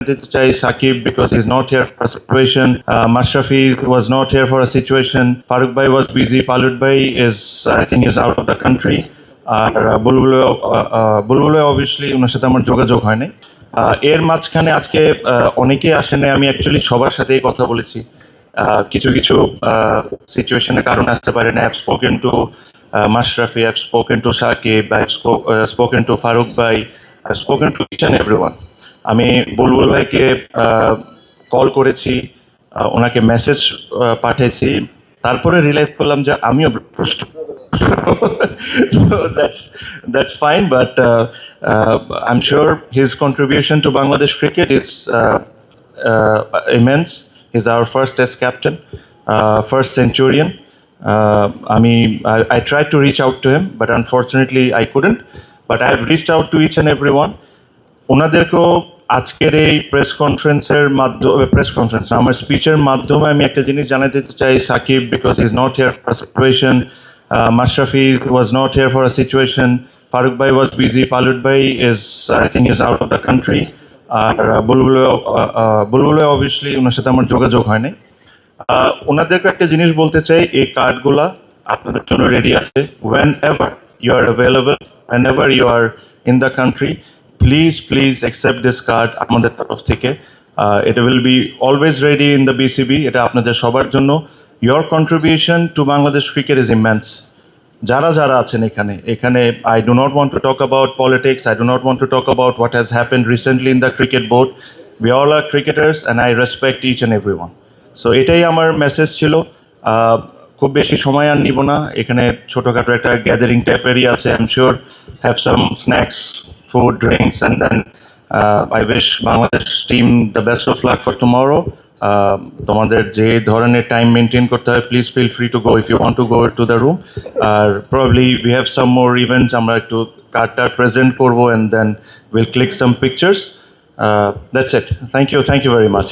Saqib because he's not here for a situation. Mashrafi was not here for a situation. Farooq Bhai was busy. Palud Bhai is, I think, is out of the country. আর বুলবুলে obviously ওনার সাথে আমার যোগাযোগ হয় নাই। এর মাঝখানে আজকে অনেকেই আসেন, আমি অ্যাকচুয়ালি সবার সাথেই কথা বলেছি। কিছু কিছু সিচুয়েশনের কারণে আসতে পারে না। I've spoken to Mashrafi, I've spoken to Saqib, I've spoken to Farooq Bhai, I've spoken to each and everyone. আমি বুলবুল ভাইকে কল করেছি, ওনাকে মেসেজ পাঠিয়েছি, তারপরে রিয়েলাইজ করলাম যে আমিও so that's fine, but I'm sure his contribution to Bangladesh cricket is immense. He's our first Test captain, first centurion. I tried to reach out to him, but unfortunately I couldn't. But I have reached out to each and everyone. ওনাদেরকেও আজকের এই press conference আমার স্পিচের মাধ্যমে আমি একটা জিনিস জানাতে চাই। Shakib because is not here for situation, Mashrafi was not here for a situation, Farooq Bhai was busy, Palud Bhai is, I think, is out of the country. আর বুলবুলে অবভিয়াসলি ওনার সাথে আমার যোগাযোগ হয় নাই। ওনাদেরকে একটা জিনিস বলতে চাই, এই কার্ডগুলা আপনাদের জন্য রেডি আছে। whenever you are available, whenever you are in the country, please accept this card আমাদের তরফ থেকে। it will be always ready in the BCB, এটা আপনাদের সবার জন্য। your contribution to Bangladesh cricket is immense. যারা আছেন এখানে I do not want to talk about politics, I do not want to talk about what has happened recently in the cricket board. We all are cricketers and I respect each and everyone. So এটাই আমার message ছিল। খুব বেশি সময় আর নিব না, এখানে ছোটখাটো একটা গ্যাদারিং টাইপেরই আছে। I'm sure have some snacks, food, drinks, and then I wish Bangladesh team the best of luck for tomorrow. তোমাদের যে ধরনের টাইম মেনটেন করতে হয়, please feel free to go if you want to go to the room. আর probably we have some more events, আমরা একটু কার্ডটা present করবো and then will click some pictures. That's it. Thank you very much.